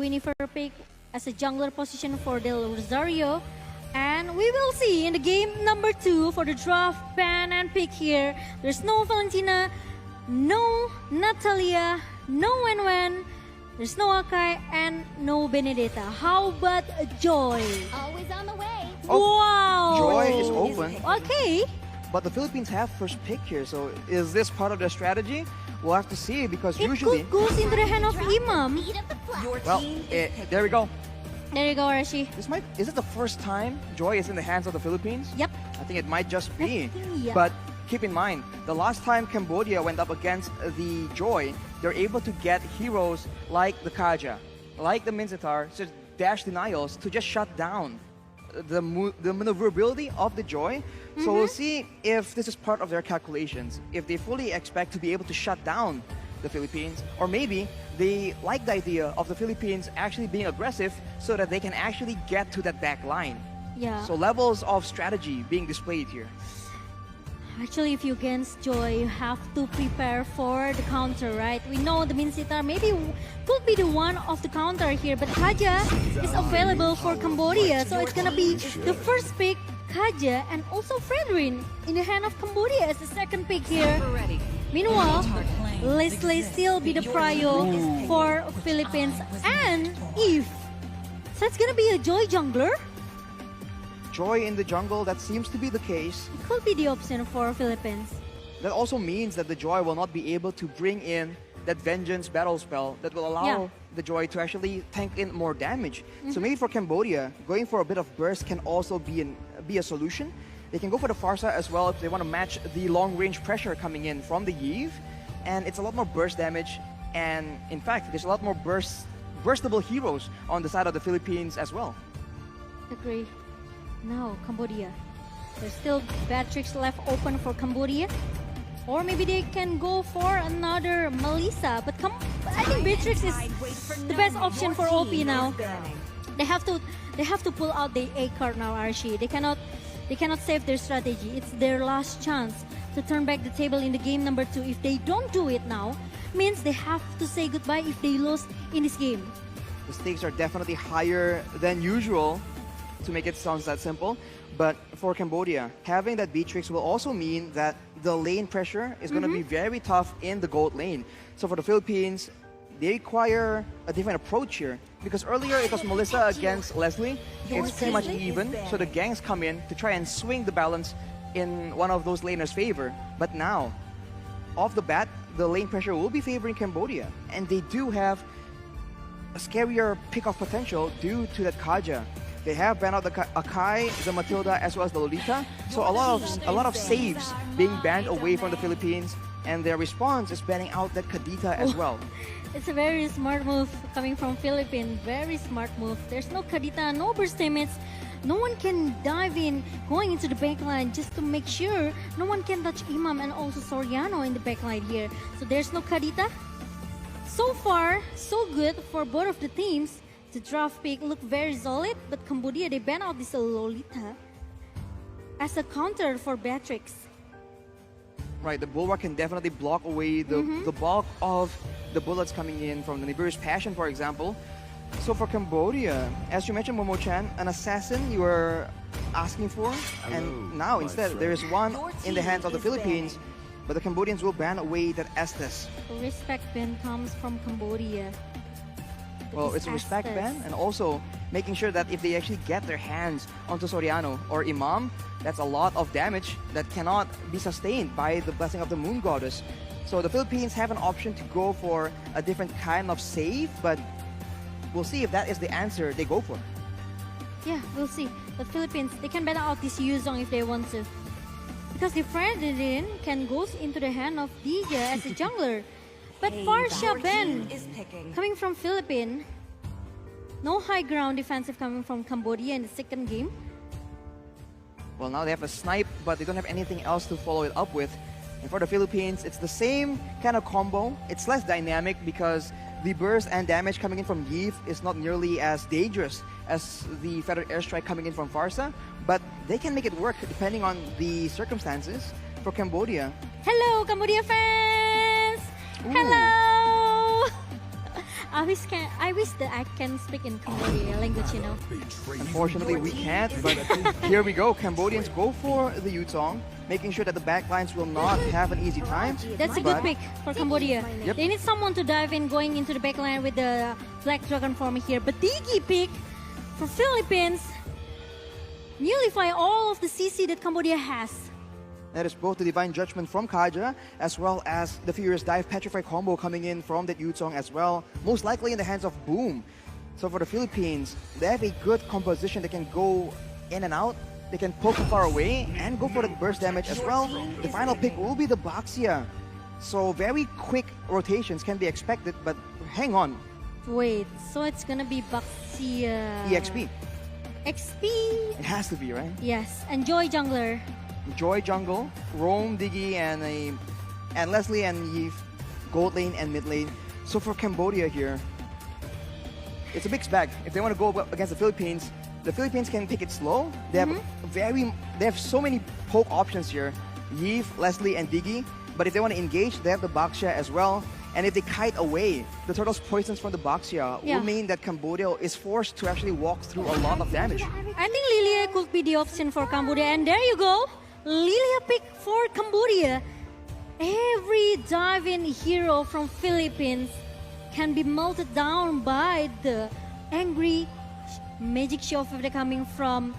Winifred pick as a jungler position for Del Rosario. And we will see in the game number 2 for the draft ban and pick here. There's no Valentina, no Natalia, no Wenwen, there's no Akai, and no Benedetta. How about Joy? Always on the way. Oh, Wow! Joy is open. Okay. But the Philippines have first pick here, so is this part of their strategy? We'll have to see because It usually... could goes into the hand of Imam. Speed of the flag. Well, there we go. There you go, Rashi. Is it the first time Joy is in the hands of the Philippines? Yep. I think it might just be. Yeah. But keep in mind, the last time Cambodia went up against the Joy, they're able to get heroes like the Kaja, like the Minzitar, so dash denials to just shut down the maneuverability of the Joy. So we'll see if this is part of their calculations, if they fully expect to be able to shut down the Philippines, or maybe they like the idea of the Philippines actually being aggressive so that they can actually get to that back line. Yeah. So levels of strategy being displayed here. Actually, if you against Joy, you have to prepare for the counter, right? We know the Minzitar maybe could be the one of the counter here, but Kaja is available for Cambodia, so it's gonna be the first pick, Kaja, and also Fredrin in the hand of Cambodia as the second pick here. Meanwhile, Leslie still be the prio for Philippines and Eve. So it's gonna be a Joy jungler. Joy in the jungle, that seems to be the case. It could be the option for Philippines. That also means that the Joy will not be able to bring in that Vengeance battle spell that will allow the Joy to actually tank in more damage. So maybe for Cambodia, going for a bit of burst can also be a solution. They can go for the Farsa as well if they want to match the long-range pressure coming in from the Yve. And it's a lot more burst damage. And in fact, there's a lot more burstable heroes on the side of the Philippines as well. Agree. Now, Cambodia. There's still bad tricks left open for Cambodia. Or maybe they can go for another Melissa. But I think Beatrix is the best option for OP now. They have to pull out the A card now, Archie. They cannot save their strategy. It's their last chance to turn back the table in the game number 2. If they don't do it now, means they have to say goodbye if they lose in this game. The stakes are definitely higher than usual, to make it sound that simple. But for Cambodia, having that Beatrix will also mean that the lane pressure is going to be very tough in the gold lane. So for the Philippines, they require a different approach here. Because earlier it was Melissa against Leslie. It's pretty much even. So the gangs come in to try and swing the balance in one of those laners' favor. But now, off the bat, the lane pressure will be favoring Cambodia. And they do have a scarier pick-off potential due to that Kaja. They have banned out the Akai, the Matilda, as well as the Lolita. So a lot of saves being banned away from the Philippines, and their response is banning out that Kadita as well. It's a very smart move coming from Philippines. Very smart move. There's no Kadita, no burst damage. No one can dive in, going into the backline just to make sure no one can touch Imam and also Soriano in the backline here. So there's no Kadita. So far, so good for both of the teams. The draft pick looked very solid, but Cambodia, they ban out this Lolita as a counter for Beatrix. Right, the Bulwark can definitely block away the bulk of the bullets coming in from the Nibiru's Passion, for example. So for Cambodia, as you mentioned, Momo-chan, an assassin you were asking for, and now instead there is one in the hands of the Philippines, but the Cambodians will ban away that Estes. Respect ban comes from Cambodia. Well, it's a respect ban, and also making sure that if they actually get their hands onto Soriano or Imam, that's a lot of damage that cannot be sustained by the Blessing of the Moon Goddess. So the Philippines have an option to go for a different kind of save, but we'll see if that is the answer they go for. Yeah, we'll see. But Philippines, they can ban out this Yuzong if they want to. Because the Fredrin can go into the hand of DJ as a jungler. But Farsha Ben coming from Philippines. No high ground defensive coming from Cambodia in the second game. Well, now they have a snipe, but they don't have anything else to follow it up with. And for the Philippines, it's the same kind of combo. It's less dynamic because the burst and damage coming in from Yve is not nearly as dangerous as the feathered airstrike coming in from Farsa. But they can make it work depending on the circumstances. For Cambodia. Hello, Cambodia fans! Ooh. Hello! I wish that I can speak in Cambodia language, you know. Unfortunately, we can't, but here we go. Cambodians go for the Yutong, making sure that the backlines will not have an easy time. That's a But good pick for Cambodia. Yep. They need someone to dive in going into the backline with the Black Dragon form here. But Digi pick for Philippines nullify all of the CC that Cambodia has. That is both the Divine Judgment from Kaja, as well as the Furious Dive Petrify combo coming in from that Yutong as well, most likely in the hands of Boom. So for the Philippines, they have a good composition. They can go in and out, they can poke from far away, and go for the burst damage as well. The final pick will be the Baxia. So very quick rotations can be expected, but hang on. Wait, so it's gonna be Baxia... EXP. XP? It has to be, right? Yes, enjoy jungler. Joy Jungle, Rome, Diggy, and Leslie and Yves, gold lane and mid lane. So for Cambodia here, it's a mixed bag. If they want to go up against the Philippines can take it slow. They have so many poke options here, Yves, Leslie, and Diggy. But if they want to engage, they have the Baxia as well. And if they kite away, the turtle's poisons from the Baxia will mean that Cambodia is forced to actually walk through a lot of damage. I think Lilia could be the option for Cambodia. And there you go. Lilia pick for Cambodia. Every dive-in hero from Philippines can be melted down by the angry magic show coming from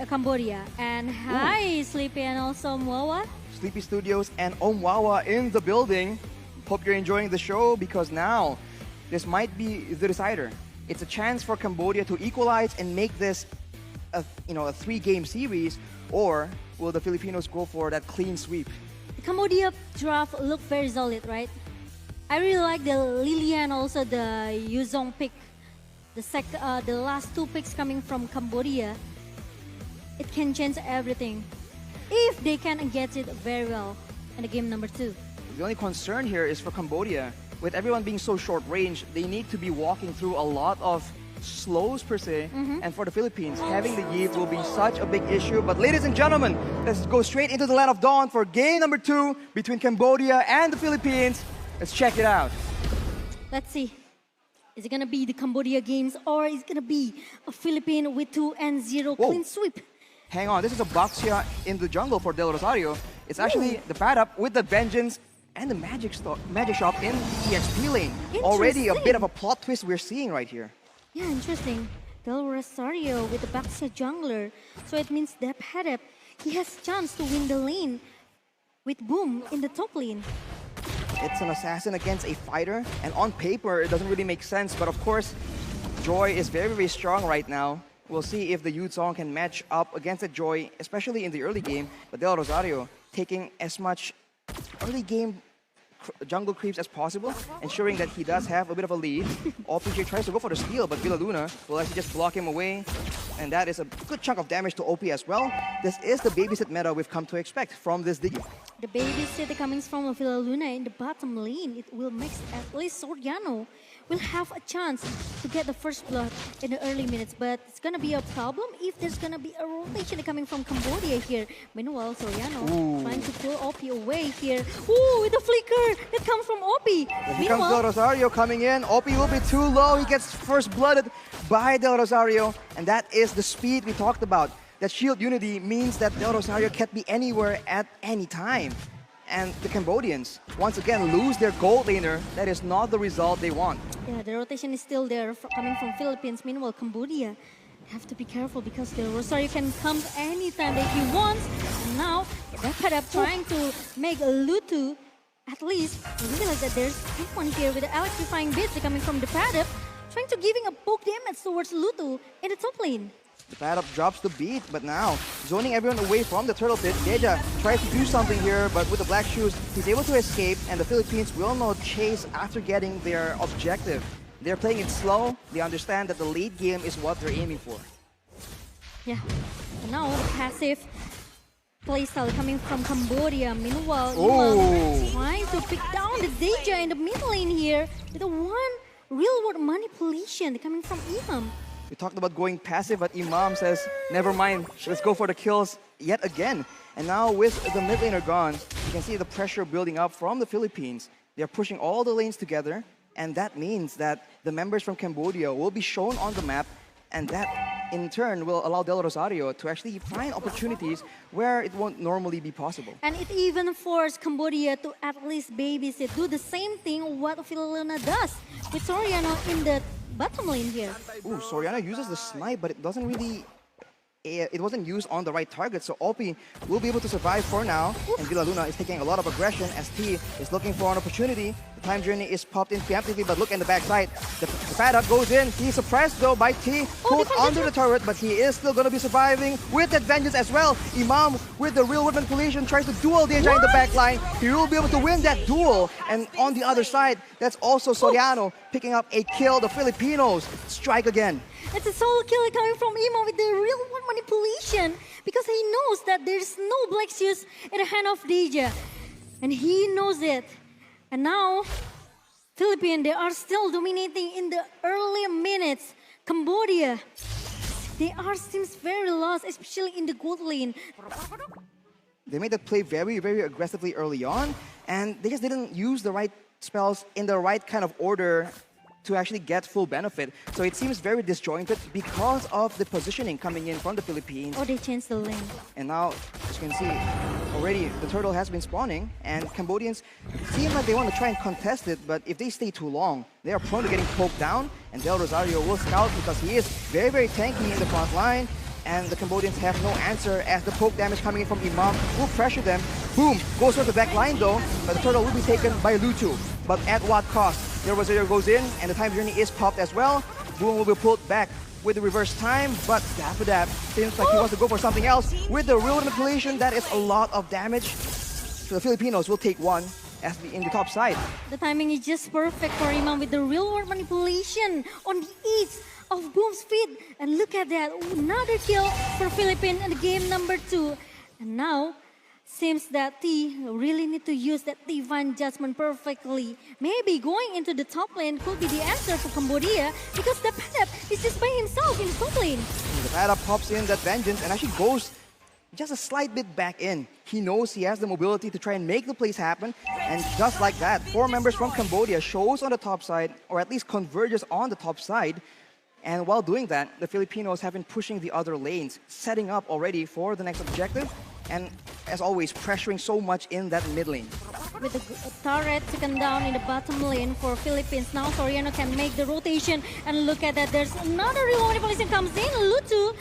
Cambodia. And hi, Sleepy and also Moa. Sleepy Studios and Omwawa in the building. Hope you're enjoying the show because now this might be the decider. It's a chance for Cambodia to equalize and make this a 3-game series, or will the Filipinos go for that clean sweep? The Cambodia draft looked very solid, right? I really like the Lilia and also the Yuzong pick. The last 2 picks coming from Cambodia. It can change everything if they can get it very well in the game number 2. The only concern here is for Cambodia. With everyone being so short range, they need to be walking through a lot of slows per se. And for the Philippines, having the Yves will be such a big issue. But ladies and gentlemen, let's go straight into the Land of Dawn for game number 2 between Cambodia and the Philippines. Let's check it out. Let's see. Is it gonna be the Cambodia games or is it gonna be a Philippine with 2-0 clean sweep? Hang on, this is a Baxia in the jungle for Del Rosario. It's actually the Fat Up with the Vengeance and the Magic Shop in EXP lane. Already a bit of a plot twist we're seeing right here. Yeah, interesting. Del Rosario with the Baxia jungler. So it means that Padap, he has a chance to win the lane with Boom in the top lane. It's an assassin against a fighter, and on paper, it doesn't really make sense. But of course, Joy is very, very strong right now. We'll see if the Yutong can match up against the Joy, especially in the early game. But Del Rosario taking as much early game jungle creeps as possible, ensuring that he does have a bit of a lead. OPJ tries to go for the steal, but Villaluna will actually just block him away. And that is a good chunk of damage to OP as well. This is the babysit meta we've come to expect from this Diggy. The babysit coming from Villaluna in the bottom lane, it will make at least Soriano will have a chance to get the first blood in the early minutes. But it's gonna be a problem if there's gonna be a rotation coming from Cambodia here. Meanwhile, Soriano trying to pull OP away here. Ooh, with the flicker that comes from OP. Here comes Del Rosario coming in. OP will be too low. He gets first blooded by Del Rosario. And that is the speed we talked about. That shield unity means that Del Rosario can't be anywhere at any time. And the Cambodians, once again, lose their gold laner. That is not the result they want. Yeah, the rotation is still there coming from Philippines. Meanwhile, Cambodia have to be careful because the Rosario can come anytime that he wants. And now, Backpadap trying to make Lutu at least realize that there's someone here with the electrifying bits coming from the Padap, trying to giving a poke damage towards Lutu in the top lane. The Fat Up drops the beat, but now zoning everyone away from the turtle pit. Deja tries to do something here, but with the black shoes, he's able to escape, and the Philippines will not chase after getting their objective. They're playing it slow. They understand that the late game is what they're aiming for. Yeah, and now the passive playstyle coming from Cambodia. Meanwhile, Imam trying to pick down the Deja in the mid lane here with a one real-world manipulation coming from Imam. We talked about going passive, but Imam says, never mind, let's go for the kills yet again. And now with the mid laner gone, you can see the pressure building up from the Philippines. They're pushing all the lanes together. And that means that the members from Cambodia will be shown on the map, and that in turn will allow Del Rosario to actually find opportunities where it won't normally be possible. And it even forced Cambodia to at least babysit, do the same thing what Villaluna does with Soriano in the bottom lane here. Ooh, Soriano uses the snipe, but it doesn't really... It wasn't used on the right target, so Opie will be able to survive for now. And Villaluna is taking a lot of aggression as T is looking for an opportunity. The time journey is popped in preemptively, but look in the backside. The pad up goes in. He's suppressed though by T, pulled under the turret, but he is still going to be surviving with that vengeance as well. Imam with the real weapon collision tries to duel Deja in the backline. He will be able to win that duel. And on the other side, that's also Soriano picking up a kill. The Filipinos strike again. It's a solo kill coming from Imo with the real world manipulation because he knows that there's no black shoes in the hand of Deja. And he knows it. And now, Philippines, they are still dominating in the early minutes. Cambodia, they are seems very lost, especially in the gold lane. They made that play very, very aggressively early on, and they just didn't use the right spells in the right kind of order to actually get full benefit. So it seems very disjointed because of the positioning coming in from the Philippines. Or they changed the lane. And now, as you can see, already the turtle has been spawning, and Cambodians seem like they want to try and contest it, but if they stay too long, they are prone to getting poked down, and Del Rosario will scout because he is very, very tanky in the front line, and the Cambodians have no answer as the poke damage coming in from Imam will pressure them. Boom! Goes for the back line though, but the turtle will be taken by Lutu. But at what cost? Del Rosario goes in, and the time journey is popped as well. Boom will be pulled back with the reverse time, but Daffodab seems like he wants to go for something else. With the real manipulation, that is a lot of damage. So the Filipinos will take one as in the top side. The timing is just perfect for Imam with the real world manipulation on the ease of Boom's feet. And look at that, another kill for Philippines in game number 2. And now, seems that T really need to use that divine judgment perfectly. Maybe going into the top lane could be the answer for Cambodia because the Padap is just by himself in the top lane. The Padap pops in that vengeance and actually goes just a slight bit back in. He knows he has the mobility to try and make the plays happen, and just like that, 4 members from Cambodia shows on the top side, or at least converges on the top side. And while doing that, the Filipinos have been pushing the other lanes, setting up already for the next objective, and as always, pressuring so much in that mid lane. With the turret taken down in the bottom lane for Philippines, now Soriano can make the rotation, and look at that, there's another real manipulation comes in. Lutu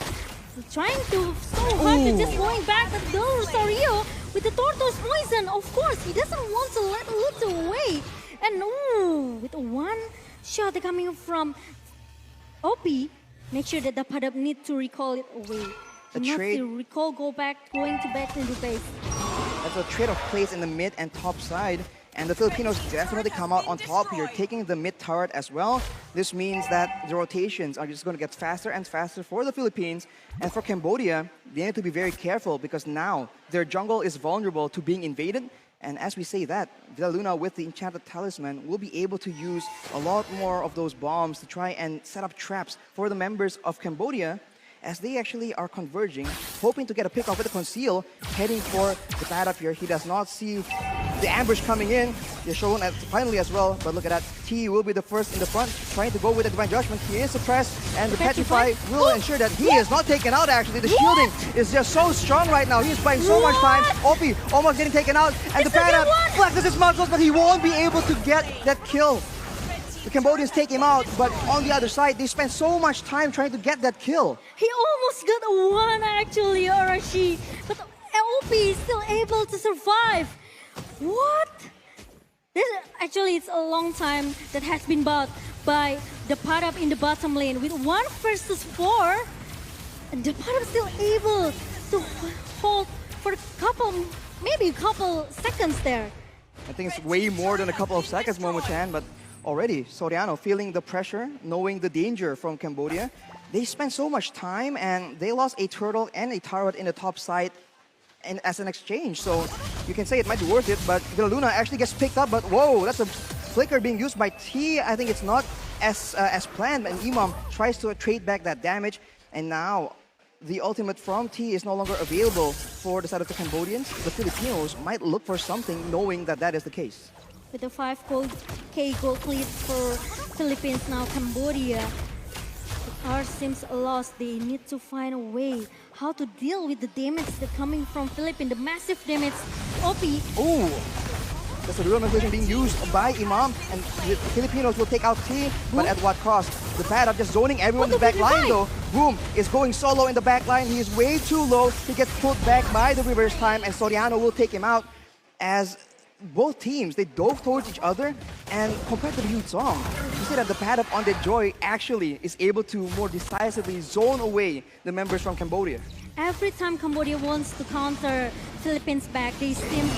trying to so hard to just going back at Del Rosario with the Tortoise poison. Of course, he doesn't want to let Lutu away. And with one shot coming from OP, make sure that the Padap need to recall it away. A Not trade. to recall, go back, going to back into base. That's a trade of plays in the mid and top side. And the Filipinos definitely come out on top here, taking the mid turret as well. This means that the rotations are just going to get faster and faster for the Philippines. And for Cambodia, they need to be very careful because now their jungle is vulnerable to being invaded. And as we say that, Villaluna with the Enchanted Talisman will be able to use a lot more of those bombs to try and set up traps for the members of Cambodia as they actually are converging, hoping to get a pick off with the Conceal, heading for the pad up here. He does not see the ambush coming in. They're shown at finally as well, but look at that. T will be the first in the front, trying to go with the Divine Judgment. He is suppressed, and the Petrify will ensure that he is not taken out actually. The shielding is just so strong right now. He's buying so much time. Opie almost getting taken out, and the pad up flexes his muscles, but he won't be able to get that kill. The Cambodians take him out, but on the other side, they spend so much time trying to get that kill. He almost got a 1 actually, Arashi, but OP is still able to survive. What? Actually, it's a long time that has been bought by the Padap in the bottom lane with 1 versus 4. And the Padap still able to hold for a couple, maybe a couple seconds there. I think it's way more than a couple of seconds, Momo-chan, but already Soriano feeling the pressure, knowing the danger from Cambodia. They spent so much time and they lost a turtle and a turret in the top side and as an exchange. So you can say it might be worth it, but Villaluna actually gets picked up, but whoa, that's a flicker being used by T. I think it's not as planned, and Imam tries to trade back that damage, and now the ultimate from T is no longer available for the side of the Cambodians. The Filipinos might look for something knowing that that is the case. With the 5K gold lead for Philippines now, Cambodia. The art seems lost. They need to find a way how to deal with the damage that's coming from Philippines. The massive damage. OP. Ooh. That's a real manipulation being used by Imam, and the Filipinos will take out T, but at what cost? The bad just zoning everyone in the back line though. Boom is going solo in the back line. He is way too low. He gets pulled back by the reverse time, and Soriano will take him out as both teams, they dove towards each other, and compared to the Youth Song, you see that the pad up on the Joy actually is able to more decisively zone away the members from Cambodia. Every time Cambodia wants to counter Philippines back, they still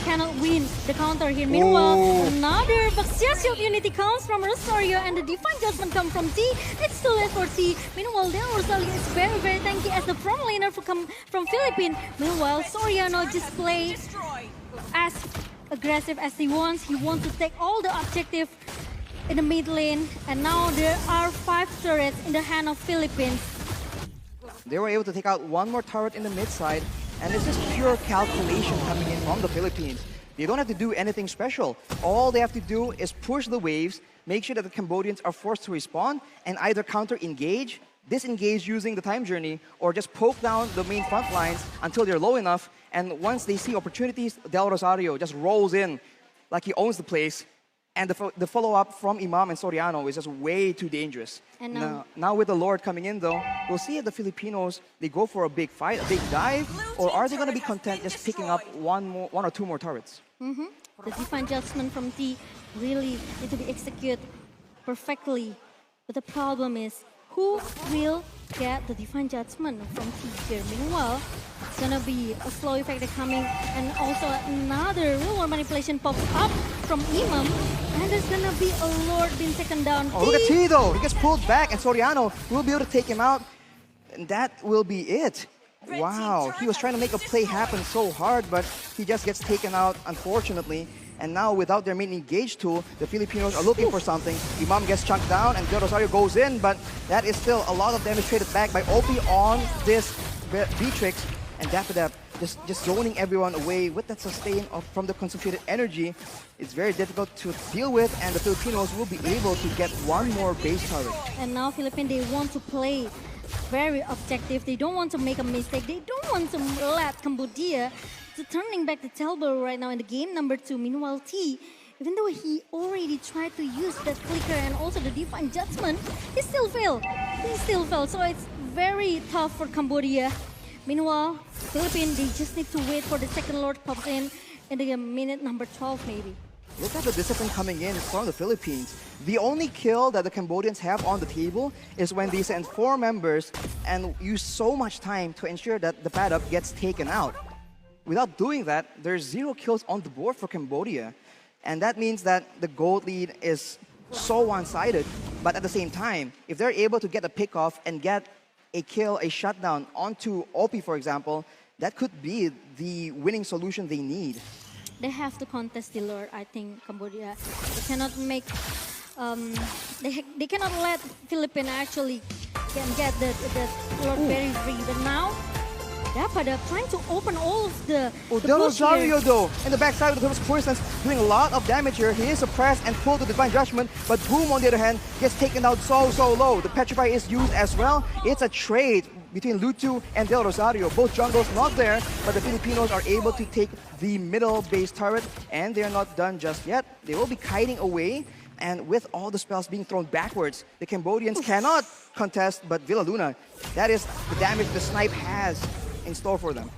cannot win the counter here. Meanwhile, another success of Unity comes from Rosario, and the Divine Judgment comes from T. It's too late for T. Meanwhile, then Rosario is very, very tanky as the front laner from Philippines. Meanwhile, Soriano just plays as aggressive as he wants. He wants to take all the objective in the mid lane, and now there are 5 turrets in the hand of Philippines. They were able to take out one more turret in the mid side, and it's just pure calculation coming in from the Philippines. They don't have to do anything special. All they have to do is push the waves, make sure that the Cambodians are forced to respawn, and either counter-engage, disengage using the time journey, or just poke down the main front lines until they're low enough. And once they see opportunities, Del Rosario just rolls in like he owns the place. And the follow-up from Imam and Soriano is just way too dangerous. And now with the Lord coming in though, we'll see if the Filipinos, they go for a big fight, a big dive, or are they going to be content just picking up one or two more turrets? The Divine Judgment from T really need to be executed perfectly. But the problem is, who will get the Divine Judgment from T here? Meanwhile, it's gonna be a slow effect coming, and also another real world manipulation pops up from Imam, and there's gonna be a Lord being taken down. Oh, look at T though! He gets pulled back, and Soriano will be able to take him out, and that will be it. Wow, he was trying to make a play happen so hard, but he just gets taken out, unfortunately. And now, without their main engage tool, the Filipinos are looking for something. Imam gets chunked down, and Del Rosario goes in, but that is still a lot of damage traded back by OP on this Beatrix. And Dapper just zoning everyone away with that sustain from the concentrated energy. It's very difficult to deal with, and the Filipinos will be able to get one more base turret. And now Philippines, they want to play very objective. They don't want to make a mistake. They don't want to let Cambodia to turning back the tailball right now in the game number 2. Meanwhile, T, even though he already tried to use that flicker and also the Divine Judgment, he still failed. He still failed. So it's very tough for Cambodia. Meanwhile, Philippines, they just need to wait for the second Lord pops in the minute number 12 maybe. Look at the discipline coming in from the Philippines. The only kill that the Cambodians have on the table is when they send 4 members and use so much time to ensure that the pad up gets taken out. Without doing that, there's 0 kills on the board for Cambodia. And that means that the gold lead is so one-sided. But at the same time, if they're able to get a pick-off and get a kill, a shutdown onto OP, for example, that could be the winning solution they need. They have to contest the Lord, I think, Cambodia. They cannot make... they cannot let Philippines actually get the Lord very free. But now, they're trying to open all of the Del Rosario though, in the backside of the first instance, doing a lot of damage here. He is suppressed and pulled to Divine Judgment, but Boom, on the other hand, gets taken out so low. The Petrify is used as well. It's a trade between Lutu and Del Rosario. Both jungles not there, but the Filipinos are able to take the middle base turret, and they are not done just yet. They will be kiting away, and with all the spells being thrown backwards, the Cambodians cannot contest, but Villa Luna, that is the damage the snipe has in store for them.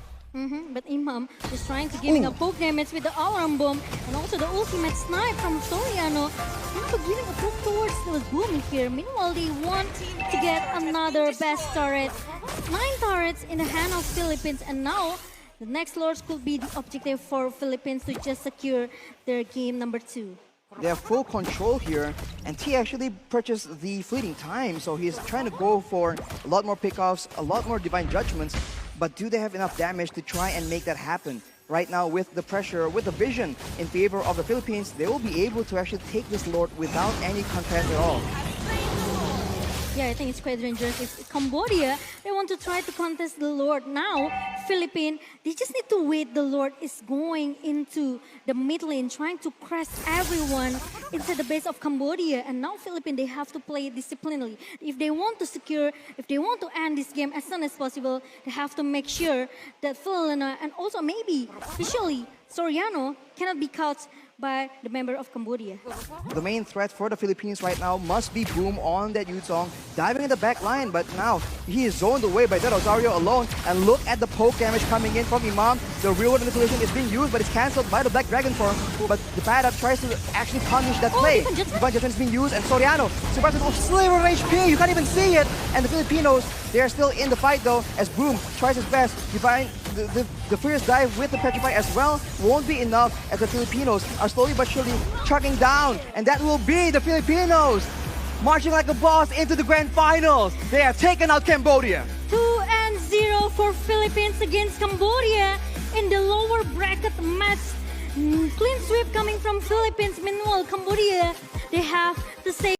But Imam is trying to giving a poke damage with the alarm bomb and also the ultimate snipe from Soriano. Also giving a poke towards the Boom here. Meanwhile, they want to get another best turret. 9 turrets in the hand of Philippines, and now the next Lords could be the objective for Philippines to just secure their game number 2. They have full control here, and T actually purchased the fleeting time, so he's trying to go for a lot more pickoffs, a lot more Divine Judgments. But do they have enough damage to try and make that happen? Right now, with the pressure, with the vision in favor of the Philippines, they will be able to actually take this Lord without any contest at all. Yeah, I think it's quite dangerous. If Cambodia, they want to try to contest the Lord now, Philippines, they just need to wait. The Lord is going into the mid lane, trying to press everyone into the base of Cambodia. And now Philippines, they have to play disciplinedly. If they want to secure, if they want to end this game as soon as possible, they have to make sure that Philina and also maybe, especially Soriano, cannot be caught by the member of Cambodia. The main threat for the Philippines right now must be Boom on that Yuzong, diving in the back line, but now he is zoned away by that Rosario alone, and look at the poke damage coming in from Imam. The real world manipulation is being used, but it's cancelled by the Black Dragon form, but the bad up tries to actually punish that play. Divine Judgment is being used, and Soriano survives with sliver HP, you can't even see it, and the Filipinos, they are still in the fight though, as Boom tries his best. Divine, the first dive with the Petrify as well won't be enough, as the Filipinos are slowly but surely chugging down, and that will be the Filipinos marching like a boss into the grand finals. They have taken out Cambodia. 2-0 for Philippines against Cambodia in the lower bracket match. Clean sweep coming from Philippines. Meanwhile, Cambodia, they have to say